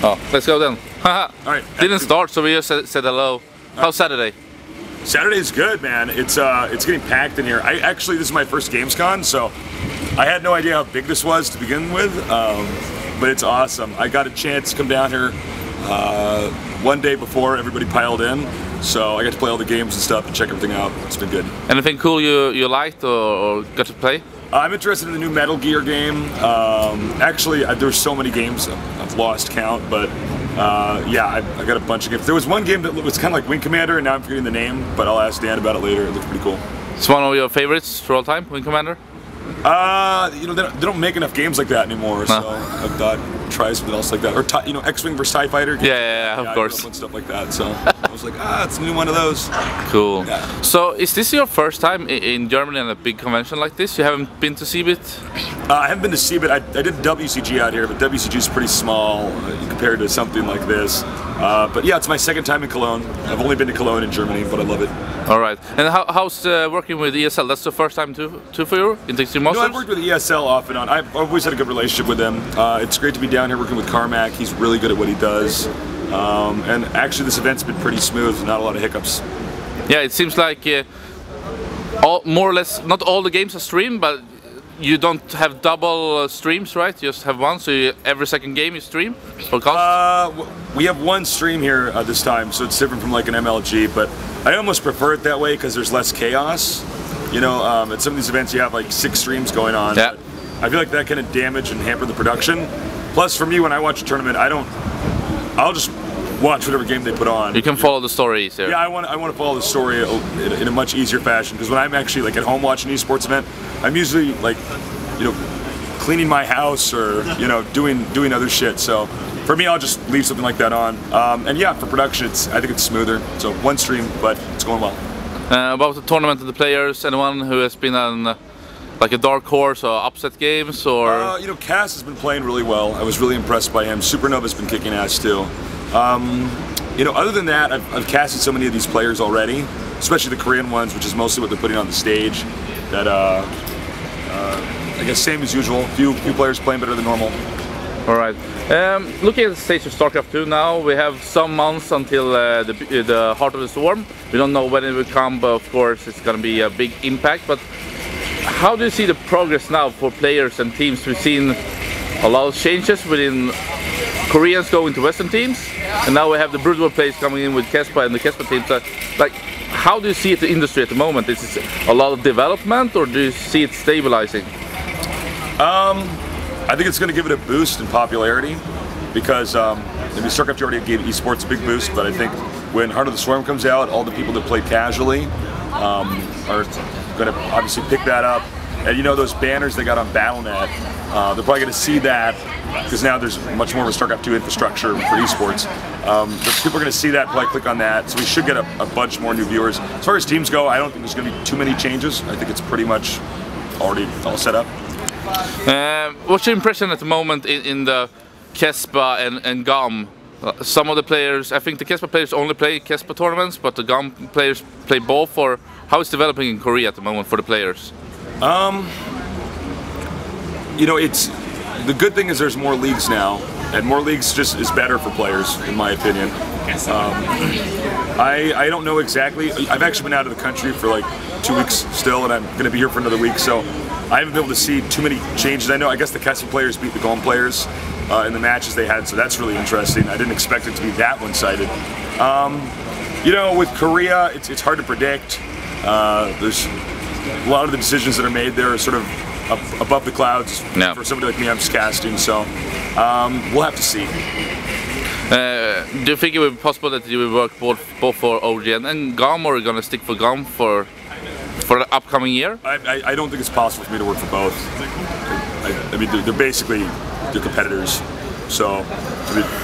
Oh, let's go then. All right. Didn't start, so we just said hello. How's Saturday? Saturday's good, man. It's getting packed in here. Actually, this is my first Gamescom, so I had no idea how big this was to begin with, but it's awesome. I got a chance to come down here one day before everybody piled in, so I got to play all the games and stuff and check everything out. It's been good. Anything cool you liked or got to play? I'm interested in the new Metal Gear game. Actually, there's so many games I've lost count, but yeah, I got a bunch of games. There was one game that was kind of like Wing Commander, and now I'm forgetting the name, but I'll ask Dan about it later. It looks pretty cool. It's one of your favorites for all time, Wing Commander? You know, they don't make enough games like that anymore, so I thought try something else like that. Or you know, X-Wing vs TIE Fighter. Yeah, of course. And stuff like that. So I was like, it's a new one of those. Cool. Yeah. So is this your first time in Germany at a big convention like this? You haven't been to CeBIT? I haven't been to CeBIT. I did WCG out here, but WCG is pretty small compared to something like this. But yeah, it's my second time in Cologne. I've only been to Cologne in Germany, but I love it. All right. And how's working with ESL? That's the first time too for you in Extreme Masters? No, I've worked with ESL off and on. I've always had a good relationship with them. It's great to be down here working with Carmack. He's really good at what he does. And actually, this event's been pretty smooth. Not a lot of hiccups. Yeah, it seems like more or less not all the games are streamed, but you don't have double streams, right? You just have one, so every second game you stream or cast? We have one stream here this time, so it's different from like an MLG, but I almost prefer it that way because there's less chaos. You know, at some of these events you have like 6 streams going on. Yeah. I feel like that can damage and hamper the production. Plus, for me, when I watch a tournament, I'll just watch whatever game they put on. You can follow the story easier. Yeah, I want to follow the story in a much easier fashion, because when I'm actually like at home watching an esports event, I'm usually like, you know, cleaning my house or, you know, doing other shit. So for me, I'll just leave something like that on. And yeah, for production, I think it's smoother. So one stream, but it's going well. About the tournament and the players, anyone who has been on like a dark horse or upset games, or? You know, Cass has been playing really well. I was really impressed by him. Supernova's been kicking ass too. You know, other than that, I've casted so many of these players already, especially the Korean ones, which is mostly what they're putting on the stage. That I guess same as usual. Few players playing better than normal. All right. Looking at the stage of StarCraft 2 now, we have some months until the Heart of the Storm. We don't know when it will come, but of course it's going to be a big impact. But how do you see the progress now for players and teams? We've seen a lot of changes within Koreans going to Western teams, and now we have the Brutal players coming in with Kespa and the Kespa teams. Like, how do you see it the industry at the moment? Is it a lot of development, or do you see it stabilizing? I think it's going to give it a boost in popularity, because maybe StarCraft already gave esports a big boost, but I think when Heart of the Swarm comes out, all the people that play casually are going to obviously pick that up. And you know, those banners they got on Battle.net, they're probably going to see that, because now there's much more of a StarCraft 2 infrastructure for esports. People are going to see that, probably click on that, so we should get a bunch more new viewers. As far as teams go, I don't think there's going to be too many changes. I think it's pretty much already all set up. What's your impression at the moment in the Kespa and GAM? Some of the players, I think the Kespa players only play Kespa tournaments, but the GAM players play both. Or how is it developing in Korea at the moment for the players? You know, the good thing is there's more leagues now, and more leagues just is better for players, in my opinion. I don't know exactly. I've actually been out of the country for like 2 weeks still, and I'm going to be here for another week, so I haven't been able to see too many changes. I know, I guess the Kespa players beat the GAM players in the matches they had, so that's really interesting. I didn't expect it to be that one-sided. You know, with Korea, it's hard to predict. There's a lot of the decisions that are made there are sort of above the clouds. Yeah. For somebody like me, I'm just casting, so we'll have to see. Do you think it would be possible that you will work both for OGN and GAM, or are you going to stick for GAM for the upcoming year? I don't think it's possible for me to work for both. I mean, they're basically competitors. So,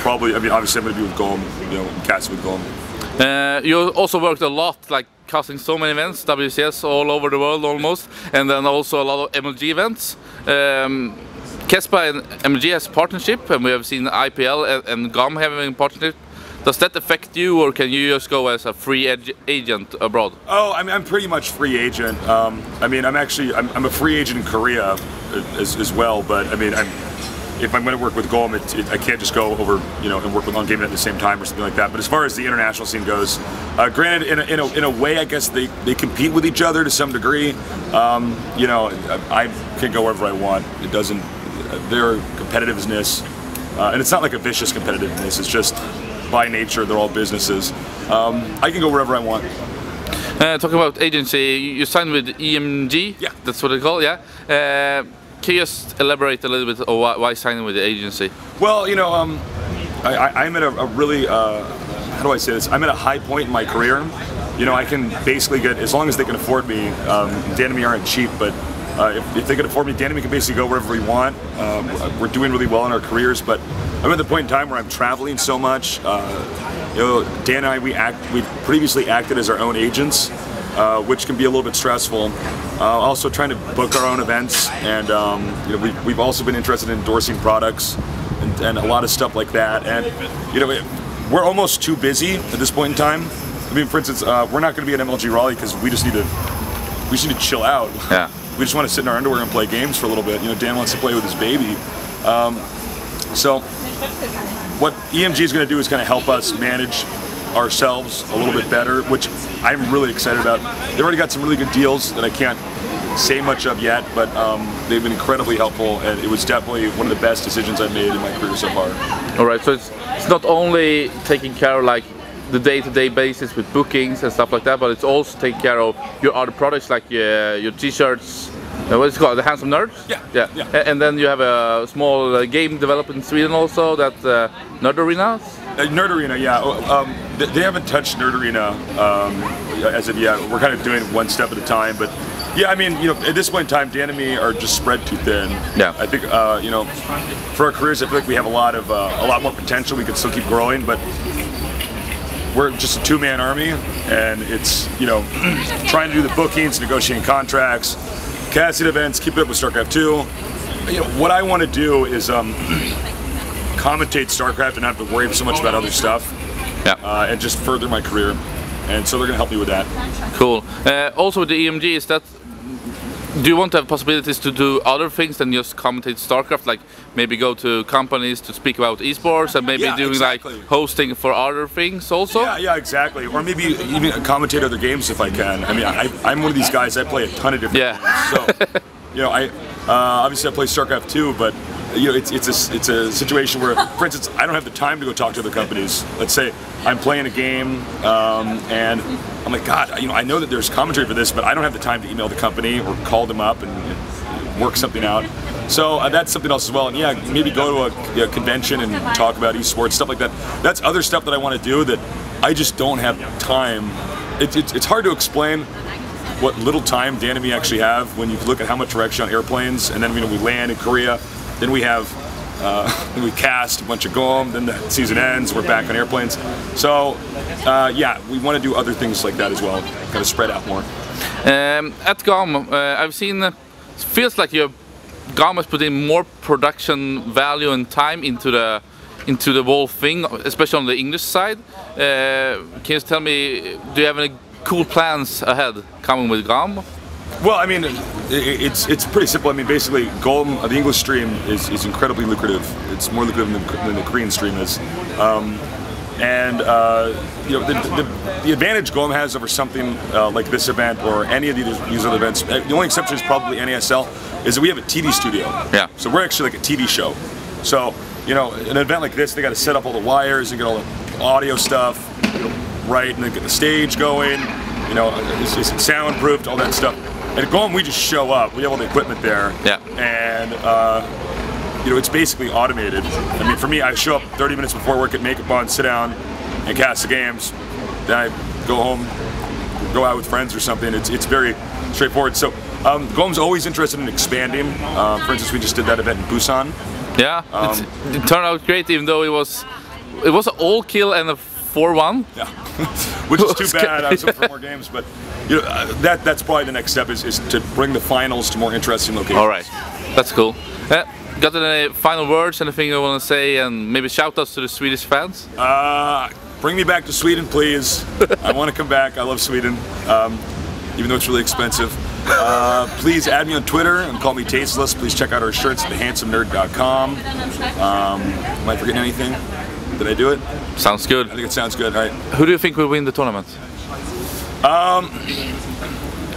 obviously I'm going to be with GAM, you know, casting with GAM. You also worked a lot, like casting so many events, WCS all over the world almost, and then also a lot of MLG events. Kespa and MLG has partnership, and we have seen IPL and GAM having a partnership. Does that affect you, or can you just go as a free agent abroad? Oh, I mean, I'm pretty much free agent. I mean, I'm a free agent in Korea as well, but I mean, if I'm going to work with Golem, I can't just go over, and work with on GameNet at the same time or something like that. But as far as the international scene goes, granted, in a way, I guess they compete with each other to some degree. I can go wherever I want. It doesn't. Their competitiveness, and it's not like a vicious competitiveness. It's just by nature they're all businesses. I can go wherever I want. Talking about agency, you signed with EMG. Yeah, that's what they call it. Yeah. Can you just elaborate a little bit on why signing with the agency? Well, I'm at a really, how do I say this? I'm at a high point in my career. I can basically get, as long as they can afford me, Dan and me aren't cheap, but if they can afford me, Dan and me can basically go wherever we want. We're doing really well in our careers, but I'm at the point in time where I'm traveling so much. Dan and I, we previously acted as our own agents, which can be a little bit stressful. Also trying to book our own events, and we've also been interested in endorsing products and a lot of stuff like that. And we're almost too busy at this point in time. I mean, for instance, we're not going to be at MLG Raleigh because we just need to chill out. Yeah. We just want to sit in our underwear and play games for a little bit. Dan wants to play with his baby. So what EMG is going to do is kind of help us manage ourselves a little bit better, which I'm really excited about. They've already got some really good deals that I can't say much of yet, but they've been incredibly helpful, and it was definitely one of the best decisions I've made in my career so far. All right, so it's not only taking care of like the day-to-day basis with bookings and stuff like that, but it's also taking care of your other products like your t-shirts. What is it called? The Handsome Nerds? Yeah. And then you have a small game developed in Sweden also, that Nerd Arena? Nerd Arena, yeah. They haven't touched Nerd Arena as of yet. We're kind of doing one step at a time, but yeah, I mean, at this point in time, Dan and me are just spread too thin. Yeah. I think, for our careers, I feel like we have a lot more potential. We could still keep growing, but we're just a two-man army, and it's trying to do the bookings, negotiating contracts, casting events, keep it up with StarCraft 2. What I want to do is commentate StarCraft and not have to worry so much about other stuff. Yeah. And just further my career, and so they're going to help me with that. Cool. Also with the EMG, is that, do you want to have possibilities to do other things than just commentate StarCraft, like maybe go to companies to speak about esports, and maybe doing exactly. like hosting for other things also? Yeah, exactly. Or maybe even commentate other games if I can. I mean, I'm one of these guys. I play a ton of different games. So, obviously I play StarCraft 2, but it's a situation where, for instance, I don't have the time to go talk to other companies. Let's say I'm playing a game, and I'm like, God, I know that there's commentary for this, but I don't have the time to email the company or call them up and work something out. So that's something else as well. And yeah, maybe go to a convention and talk about esports, stuff like that. That's other stuff that I want to do that I just don't have time. It's hard to explain what little time Dan and me actually have when you look at how much we're actually on airplanes, and then we land in Korea. Then we have, we cast a bunch of Golem, then the season ends, we're back on airplanes. So, yeah, we want to do other things like that as well, kind of spread out more. At GOM, I've seen, it feels like GOM has put in more production value and time into the whole thing, especially on the English side. Can you tell me, do you have any cool plans ahead coming with GOM? Well, I mean, it's pretty simple. I mean, basically, Golem, the English stream is incredibly lucrative. It's more lucrative than the Korean stream is. The advantage Golem has over something like this event or any of these other events, the only exception is probably NASL, is that we have a TV studio. Yeah. So we're actually like a TV show. So, an event like this, they got to set up all the wires and get all the audio stuff, right, and then get the stage going. Is it soundproofed, all that stuff. At Golem, we just show up. We have all the equipment there. Yeah. And, it's basically automated. I mean, for me, I show up 30 minutes before work, get makeup on, sit down, and cast the games. Then I go home, go out with friends or something. It's very straightforward. So, Golem's always interested in expanding. For instance, we just did that event in Busan. Yeah, it turned out great, even though it was an all-kill and a 4-1. Yeah, which is too bad. I was hoping for more games, but that's probably the next step is to bring the finals to more interesting locations. All right, that's cool. Got any final words, anything you want to say, and maybe shout-outs to the Swedish fans? Bring me back to Sweden, please. I want to come back. I love Sweden, even though it's really expensive. Please add me on Twitter and call me Tasteless. Please check out our shirts at thehandsomenerd.com. Am I forgetting anything? Did I do it? Sounds good. I think it sounds good. All right. Who do you think will win the tournament?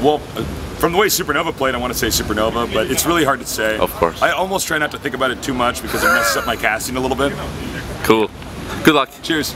Well, from the way Supernova played, I want to say Supernova, but it's really hard to say. Of course. I almost try not to think about it too much because it messes up my casting a little bit. Cool. Good luck. Cheers.